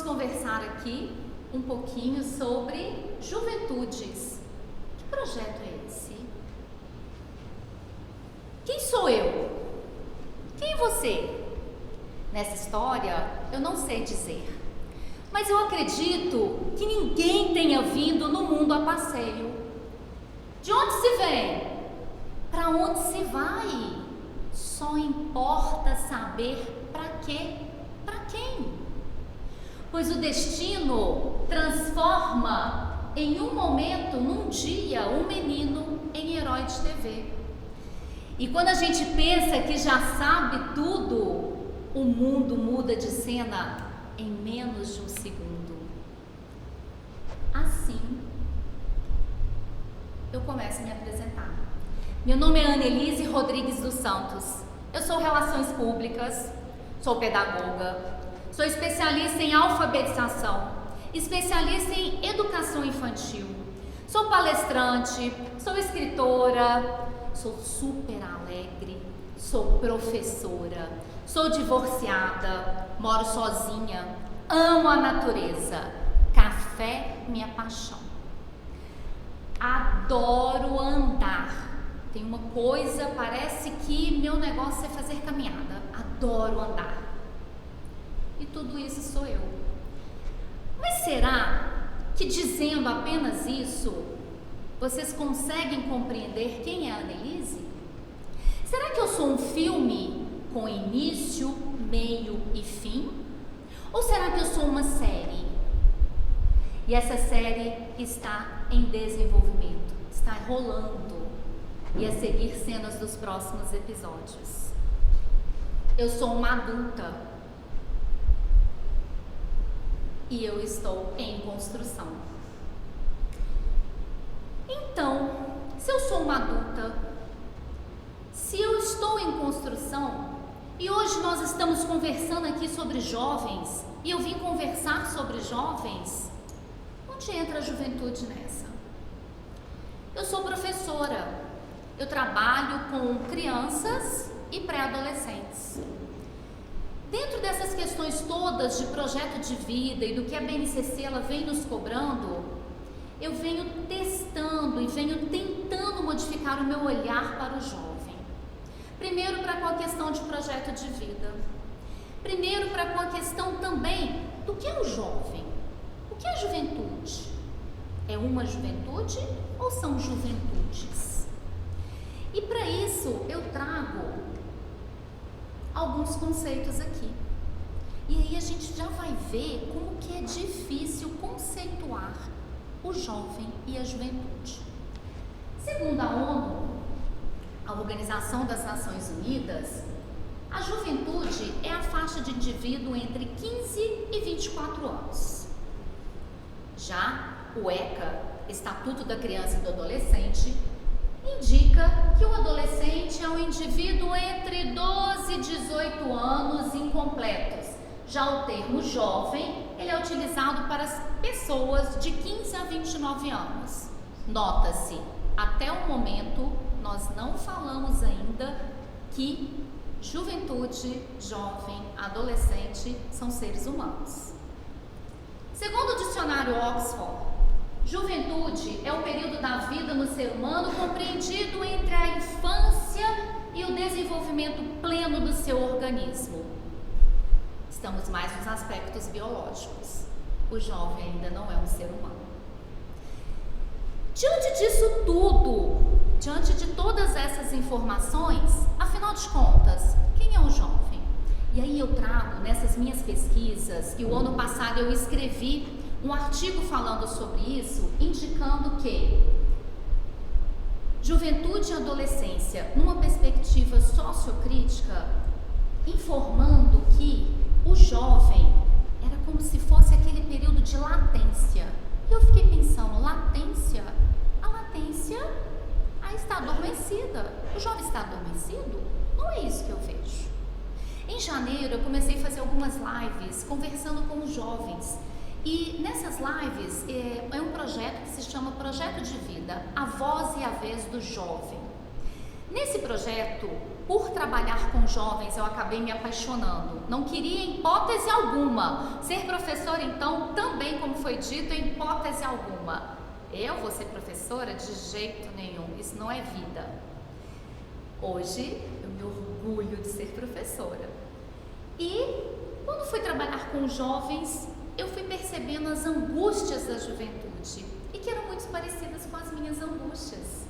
conversar aqui um pouquinho sobre juventudes. Que projeto é esse? Quem sou eu? Quem é você? Nessa história, eu não sei dizer. Mas eu acredito que ninguém tenha vindo no mundo a passeio. De onde se vem? Para onde se vai? Só importa saber para quê, para quem. Pois o destino transforma em um momento, num dia, um menino em herói de TV. E quando a gente pensa que já sabe tudo, o mundo muda de cena em menos de um segundo. Assim, eu começo a me apresentar. Meu nome é Annelise Rodrigues dos Santos. Eu sou Relações Públicas, sou pedagoga, sou especialista em alfabetização, especialista em educação infantil, sou palestrante, sou escritora, sou super alegre, sou professora, sou divorciada, moro sozinha, amo a natureza, café, minha paixão. Adoro andar. Tem uma coisa, parece que meu negócio é fazer caminhada. Adoro andar. E tudo isso sou eu. Mas será que dizendo apenas isso, vocês conseguem compreender quem é a Annelise? Será que eu sou um filme com início, meio e fim? Ou será que eu sou uma série? E essa série está em desenvolvimento, está rolando. E a seguir cenas dos próximos episódios. Eu sou uma adulta. E eu estou em construção. Então, se eu sou uma adulta, se eu estou em construção, e hoje nós estamos conversando aqui sobre jovens, e eu vim conversar sobre jovens, onde entra a juventude nessa? Eu sou professora. Eu trabalho com crianças e pré-adolescentes. Dentro dessas questões todas de projeto de vida e do que a BNCC ela vem nos cobrando, eu venho testando e venho tentando modificar o meu olhar para o jovem. Primeiro para com a questão de projeto de vida. Primeiro para com a questão também do que é o jovem. O que é a juventude? É uma juventude ou são juventudes? E para isso eu trago alguns conceitos aqui. E aí a gente já vai ver como que é difícil conceituar o jovem e a juventude. Segundo a ONU, a Organização das Nações Unidas, a juventude é a faixa de indivíduo entre 15 e 24 anos. Já o ECA, Estatuto da Criança e do Adolescente, indica que o adolescente é um indivíduo entre 12 e 18 anos incompletos. Já o termo jovem, ele é utilizado para as pessoas de 15 a 29 anos. Nota-se, até o momento, nós não falamos ainda que juventude, jovem, adolescente são seres humanos. Segundo o dicionário Oxford, juventude é o período da vida no ser humano compreendido entre a infância e o desenvolvimento pleno do seu organismo. Estamos mais nos aspectos biológicos. O jovem ainda não é um ser humano. Diante disso tudo, diante de todas essas informações, afinal de contas, quem é o jovem? E aí eu trago nessas minhas pesquisas, e o ano passado eu escrevi um artigo falando sobre isso, indicando que juventude e adolescência, numa perspectiva sociocrítica, informando que o jovem era como se fosse aquele período de latência. E eu fiquei pensando, latência? A latência está adormecida. O jovem está adormecido? Não é isso que eu vejo. Em janeiro eu comecei a fazer algumas lives conversando com os jovens. E nessas lives é um projeto que se chama Projeto de Vida, a voz e a vez do jovem. Nesse projeto, por trabalhar com jovens, eu acabei me apaixonando. Não queria em hipótese alguma ser professora, então, também, como foi dito, em hipótese alguma. Eu vou ser professora? De jeito nenhum, isso não é vida. Hoje, eu me orgulho de ser professora. E, quando fui trabalhar com jovens, eu fui percebendo as angústias da juventude, e que eram muito parecidas com as minhas angústias.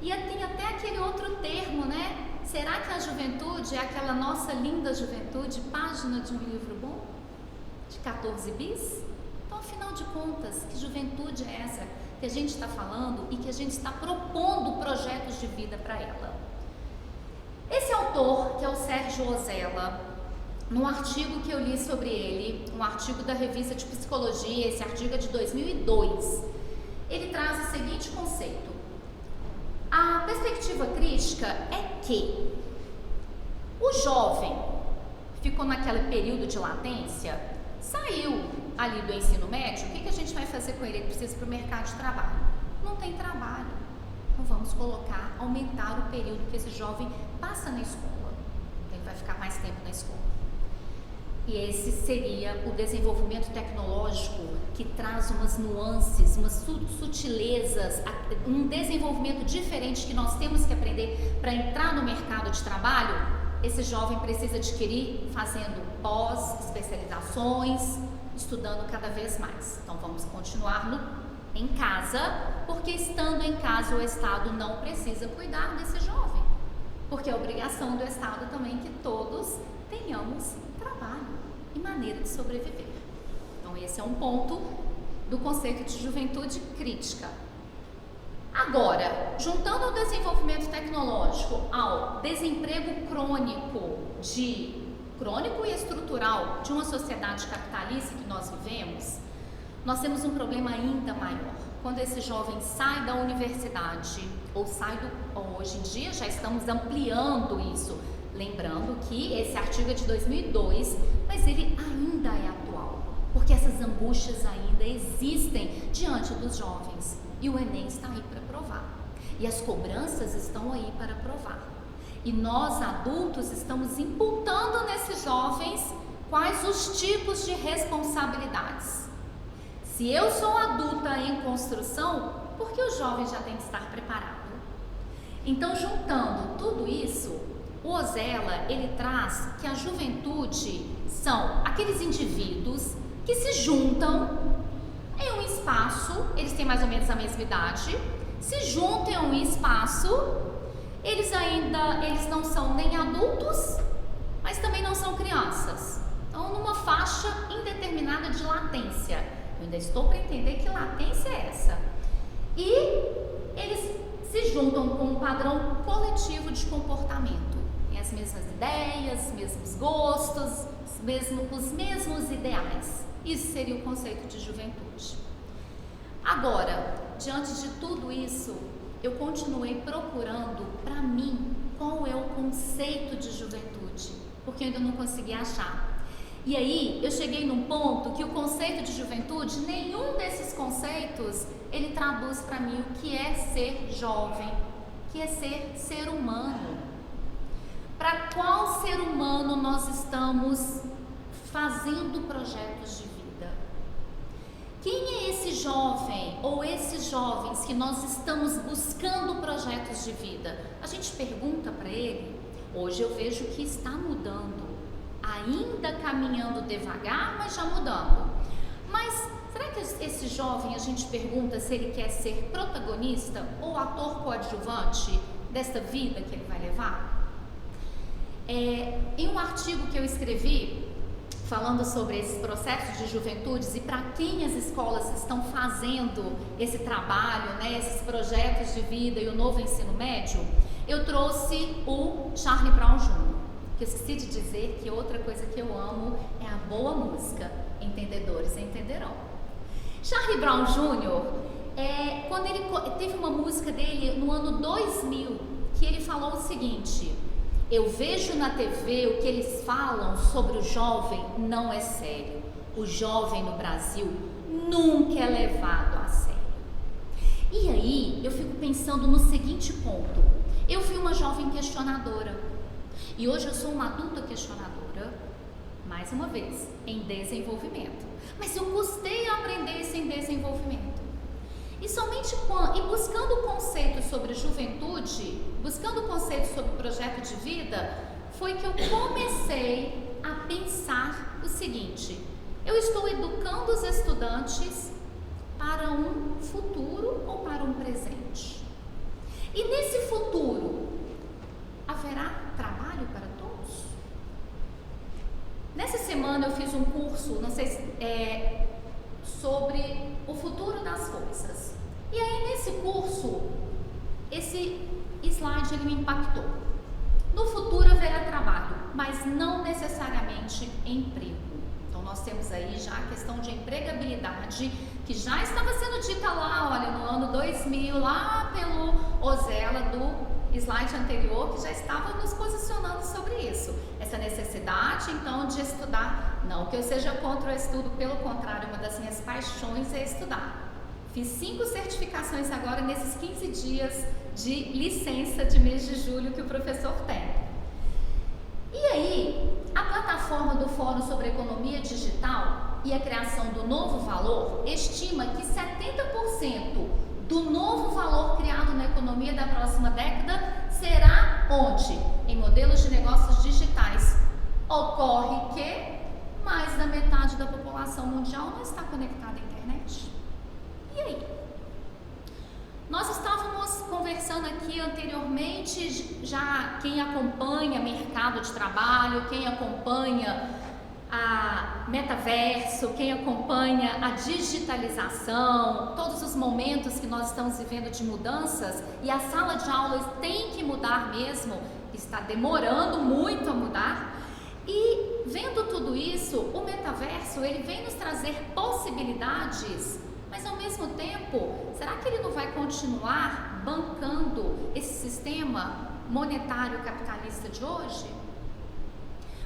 E tem até aquele outro termo, né? Será que a juventude é aquela nossa linda juventude, página de um livro bom? De 14 bis? Então, afinal de contas, que juventude é essa que a gente está falando e que a gente está propondo projetos de vida para ela? Esse autor, que é o Sérgio Ozella, num artigo que eu li sobre ele, um artigo da revista de Psicologia, esse artigo é de 2002, ele traz o seguinte conceito. A perspectiva crítica é que o jovem ficou naquele período de latência, saiu ali do ensino médio, o que a gente vai fazer com ele? Ele precisa ir para o mercado de trabalho. Não tem trabalho. Então vamos aumentar o período que esse jovem passa na escola. Ele vai ficar mais tempo na escola. E esse seria o desenvolvimento tecnológico que traz umas nuances, umas sutilezas, um desenvolvimento diferente que nós temos que aprender para entrar no mercado de trabalho. Esse jovem precisa adquirir fazendo pós-especializações, estudando cada vez mais. Então vamos continuar em casa, porque estando em casa o Estado não precisa cuidar desse jovem, porque é obrigação do Estado também que todos tenhamos trabalho e maneira de sobreviver. Então esse é um ponto do conceito de juventude crítica. Agora, juntando o desenvolvimento tecnológico ao desemprego crônico e estrutural de uma sociedade capitalista que nós vivemos, nós temos um problema ainda maior. Quando esse jovem sai da universidade hoje em dia já estamos ampliando isso, lembrando que esse artigo é de 2002, mas ele ainda é atual, porque essas angústias ainda existem diante dos jovens e o Enem está aí para provar, e as cobranças estão aí para provar, e nós adultos estamos imputando nesses jovens quais os tipos de responsabilidades. Se eu sou adulta em construção, por que o jovem já tem que estar preparado? Então, juntando tudo isso, o Ozella, ele traz que a juventude são aqueles indivíduos que se juntam em um espaço, eles têm mais ou menos a mesma idade, se juntam em um espaço, eles não são nem adultos, mas também não são crianças. Então, numa faixa indeterminada de latência. Eu ainda estou para entender que latência é essa. E eles se juntam com um padrão coletivo de comportamento. Tem as mesmas ideias, os mesmos gostos, os mesmos ideais. Isso seria o conceito de juventude. Agora, diante de tudo isso, eu continuei procurando para mim qual é o conceito de juventude, porque eu ainda não consegui achar. E aí, eu cheguei num ponto que o conceito de juventude, nenhum desses conceitos, ele traduz para mim o que é ser jovem, que é ser humano. Para qual ser humano nós estamos fazendo projetos de vida? Quem é esse jovem ou esses jovens que nós estamos buscando projetos de vida? A gente pergunta para ele. Hoje eu vejo que está mudando. Ainda caminhando devagar, mas já mudando. Mas será que esse jovem, a gente pergunta se ele quer ser protagonista ou ator coadjuvante desta vida que ele vai levar? Em um artigo que eu escrevi falando sobre esses processos de juventudes e para quem as escolas estão fazendo esse trabalho, né, esses projetos de vida e o novo ensino médio, eu trouxe o Charlie Brown Jr., que eu esqueci de dizer que outra coisa que eu amo é a boa música. Entendedores entenderão. Charlie Brown Jr., quando ele teve uma música dele no ano 2000, que ele falou o seguinte: eu vejo na TV o que eles falam sobre o jovem não é sério. O jovem no Brasil nunca é levado a sério. E aí eu fico pensando no seguinte ponto: eu fui uma jovem questionadora. E hoje eu sou uma adulta questionadora, mais uma vez, em desenvolvimento. Mas eu custei a aprender isso em desenvolvimento. E somente e buscando conceitos sobre juventude, buscando conceitos sobre projeto de vida, foi que eu comecei a pensar o seguinte: eu estou educando os estudantes para um futuro ou para um presente? E nesse futuro, haverá trabalho para todos? Nessa semana eu fiz um curso, não sei se sobre o futuro das coisas. E aí nesse curso, esse slide ele me impactou. No futuro haverá trabalho, mas não necessariamente emprego. Então nós temos aí já a questão de empregabilidade, que já estava sendo dita lá, olha, no ano 2000, lá pelo Ozella do slide anterior, que já estava nos posicionando sobre isso. Essa necessidade, então, de estudar. Não que eu seja contra o estudo, pelo contrário, uma das minhas paixões é estudar. Fiz 5 certificações agora nesses 15 dias de licença de mês de julho que o professor tem. E aí, a plataforma do Fórum sobre Economia Digital e a criação do novo valor estima que 70% do novo valor criado na economia da próxima década será onde? Em modelos de negócios digitais. Ocorre que mais da metade da população mundial não está conectada à internet. E aí? Nós estávamos conversando aqui anteriormente, já quem acompanha mercado de trabalho, quem acompanha a metaverso, quem acompanha a digitalização, todos os momentos que nós estamos vivendo de mudanças, e a sala de aulas tem que mudar mesmo, está demorando muito a mudar. E vendo tudo isso, o metaverso ele vem nos trazer possibilidades, mas ao mesmo tempo, será que ele não vai continuar bancando esse sistema monetário capitalista de hoje?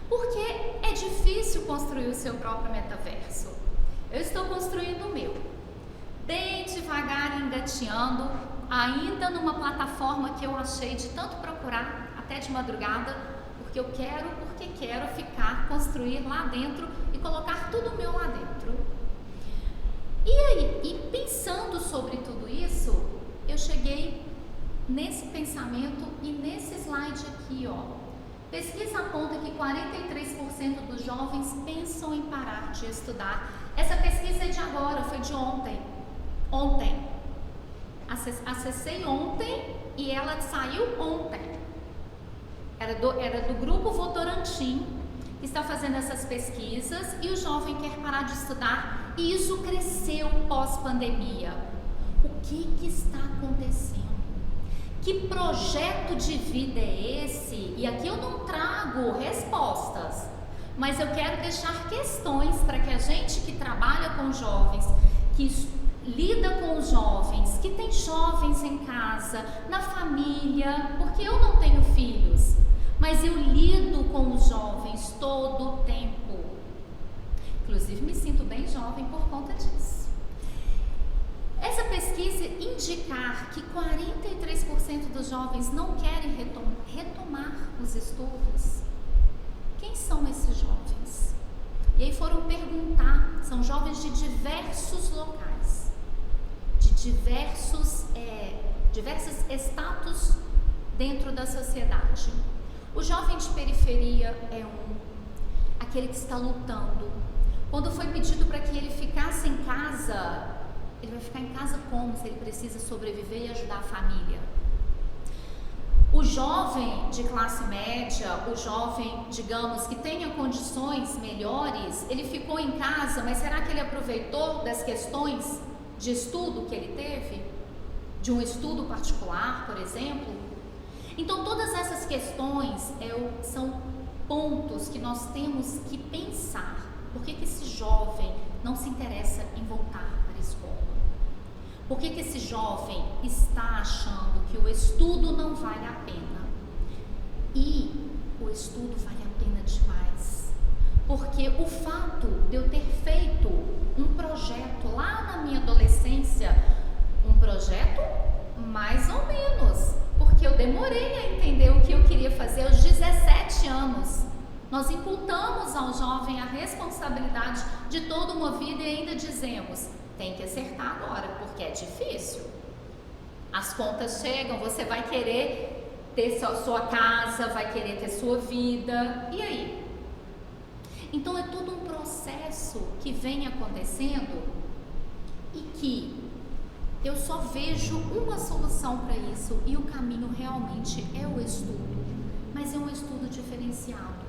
Porque é difícil construir o seu próprio metaverso. Eu estou construindo o meu, bem devagar, engateando, ainda numa plataforma que eu achei de tanto procurar, até de madrugada, porque quero ficar, construir lá dentro e colocar tudo meu lá dentro. E aí, e pensando sobre tudo isso, eu cheguei nesse pensamento e nesse slide aqui, ó. Pesquisa aponta que 43% dos jovens pensam em parar de estudar. Essa pesquisa é de agora, foi de ontem. Acessei ontem e ela saiu ontem. Era do grupo Votorantim, que está fazendo essas pesquisas, e o jovem quer parar de estudar, e isso cresceu pós-pandemia. O que está acontecendo? Que projeto de vida é esse? E aqui eu não trago respostas, mas eu quero deixar questões para que a gente que trabalha com jovens, que lida com os jovens, que tem jovens em casa, na família, porque eu não tenho filhos, mas eu lido com os jovens todo o tempo. Inclusive me sinto bem jovem por conta disso. Essa pesquisa indicar que 43% dos jovens não querem retomar os estudos. Quem são esses jovens? E aí foram perguntar, são jovens de diversos locais, de diversos status dentro da sociedade. O jovem de periferia é aquele que está lutando. Quando foi pedido para que ele ficasse em casa, ele vai ficar em casa como? Se ele precisa sobreviver e ajudar a família. O jovem de classe média, o jovem, digamos, que tenha condições melhores, ele ficou em casa, mas será que ele aproveitou das questões de estudo que ele teve? De um estudo particular, por exemplo? Então, todas essas questões são pontos que nós temos que pensar. Por que esse jovem não se interessa em voltar para a escola? Por que esse jovem está achando que o estudo não vale a pena? E o estudo vale a pena demais. Porque o fato de eu ter feito um projeto lá na minha adolescência, um projeto mais ou menos, porque eu demorei a entender o que eu queria fazer aos 17 anos. Nós imputamos ao jovem a responsabilidade de toda uma vida e ainda dizemos, tem que acertar agora, porque é difícil. As contas chegam, você vai querer ter sua casa, vai querer ter sua vida, e aí? Então é todo um processo que vem acontecendo e que eu só vejo uma solução para isso, e o caminho realmente é o estudo, mas é um estudo diferenciado.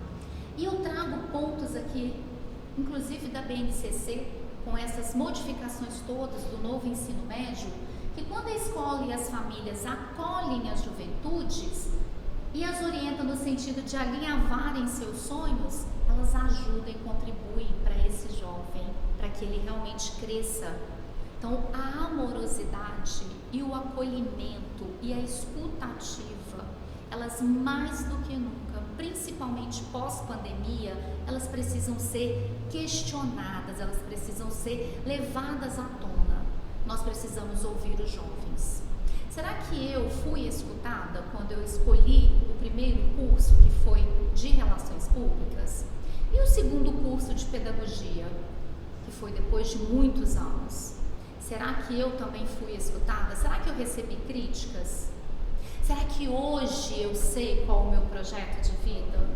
E eu trago pontos aqui, inclusive da BNCC, com essas modificações todas do novo ensino médio, que quando a escola e as famílias acolhem as juventudes e as orientam no sentido de alinhavarem seus sonhos, elas ajudam e contribuem para esse jovem, para que ele realmente cresça. Então, a amorosidade e o acolhimento e a escuta ativa, elas mais do que nunca, principalmente pós-pandemia, elas precisam ser questionadas, elas precisam ser levadas à tona. Nós precisamos ouvir os jovens. Será que eu fui escutada quando eu escolhi o primeiro curso, que foi de Relações Públicas, e o segundo curso de Pedagogia, que foi depois de muitos anos? Será que eu também fui escutada? Será que eu recebi críticas? Será que hoje eu sei qual é o meu projeto de vida?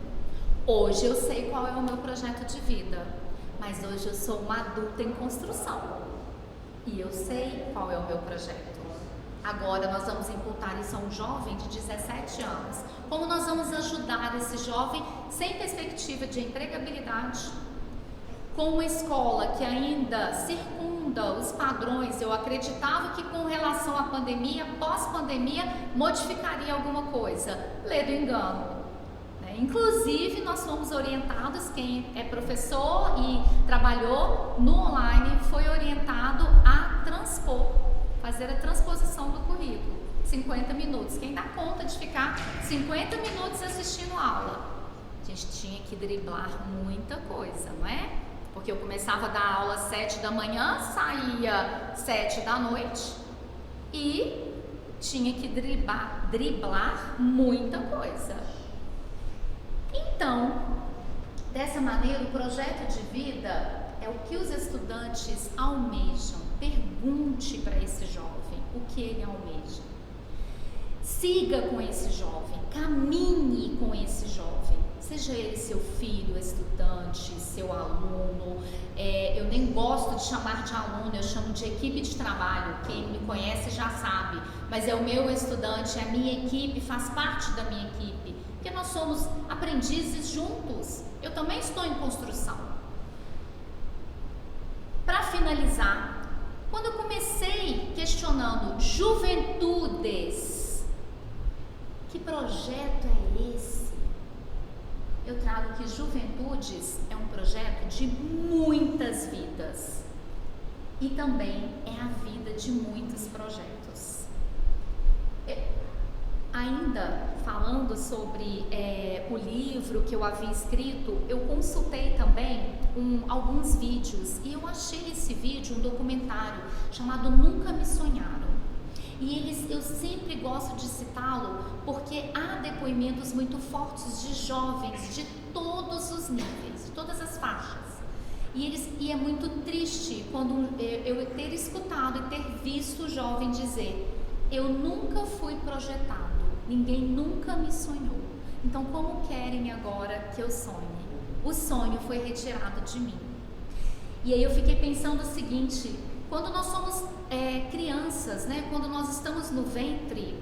Hoje eu sei qual é o meu projeto de vida, mas hoje eu sou uma adulta em construção e eu sei qual é o meu projeto. Agora nós vamos imputar isso a um jovem de 17 anos. Como nós vamos ajudar esse jovem sem perspectiva de empregabilidade, com uma escola que ainda circunda os padrões? Eu acreditava que com relação à pandemia, pós-pandemia, modificaria alguma coisa. Lê do engano. Inclusive, nós fomos orientados, quem é professor e trabalhou no online, foi orientado a transpor, fazer a transposição do currículo. 50 minutos. Quem dá conta de ficar 50 minutos assistindo aula? A gente tinha que driblar muita coisa, não é? Porque eu começava a dar aula às 7 da manhã, saía 7 da noite e tinha que driblar muita coisa. Então, dessa maneira, o projeto de vida é o que os estudantes almejam. Pergunte para esse jovem o que ele almeja. Siga com esse jovem, caminhe com esse jovem. Seja ele seu filho, estudante, seu aluno. Eu nem gosto de chamar de aluno, eu chamo de equipe de trabalho. Quem me conhece já sabe, mas é o meu estudante, é a minha equipe, faz parte da minha equipe. Porque nós somos aprendizes juntos. Eu também estou em construção. Para finalizar, quando eu comecei questionando juventudes, que projeto é esse? Eu trago que Juventudes é um projeto de muitas vidas e também é a vida de muitos projetos. Ainda falando sobre o livro que eu havia escrito, eu consultei também alguns vídeos e eu achei esse vídeo, um documentário chamado Nunca Me Sonharam. E eu sempre gosto de citá-lo porque há depoimentos muito fortes de jovens de todos os níveis, de todas as faixas. E é muito triste quando eu ter escutado e ter visto o jovem dizer: eu nunca fui projetado, ninguém nunca me sonhou. Então como querem agora que eu sonhe? O sonho foi retirado de mim. E aí eu fiquei pensando o seguinte: quando nós somos crianças, né? Quando nós estamos no ventre,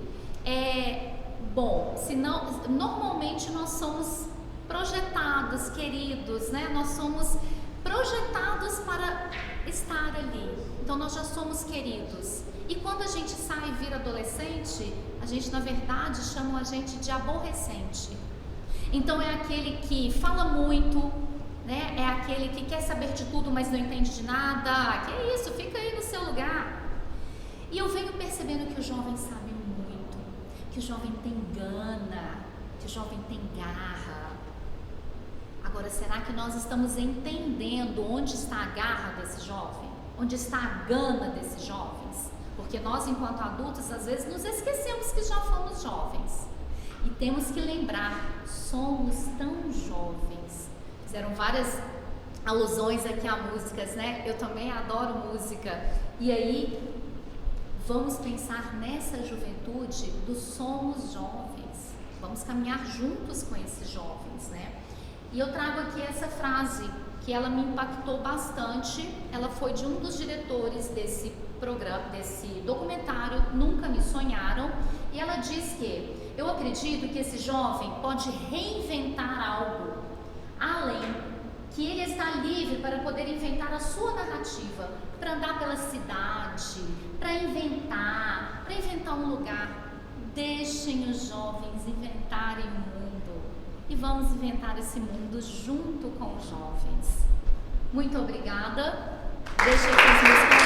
normalmente nós somos projetados, queridos, né? Nós somos projetados para estar ali. Então nós já somos queridos. E quando a gente sai e vira adolescente, a gente na verdade chama a gente de aborrecente. Então é aquele que fala muito, né? É aquele que quer saber de tudo, mas não entende de nada. Que é isso? Fica aí no seu lugar. E eu venho percebendo que o jovem sabe muito, que o jovem tem gana, que o jovem tem garra. Agora, será que nós estamos entendendo onde está a garra desse jovem? Onde está a gana desses jovens? Porque nós, enquanto adultos, às vezes nos esquecemos que já fomos jovens. E temos que lembrar, somos tão Fizeram várias alusões aqui a músicas, né? Eu também adoro música. E aí, vamos pensar nessa juventude do Somos Jovens. Vamos caminhar juntos com esses jovens, né? E eu trago aqui essa frase, que ela me impactou bastante. Ela foi de um dos diretores desse programa, desse documentário Nunca Me Sonharam, e ela diz que eu acredito que esse jovem pode reinventar algo, além que ele está livre para poder inventar a sua narrativa, para andar pela cidade, para inventar um lugar. Deixem os jovens inventarem o mundo e vamos inventar esse mundo junto com os jovens. Muito obrigada. Deixa aqui os meus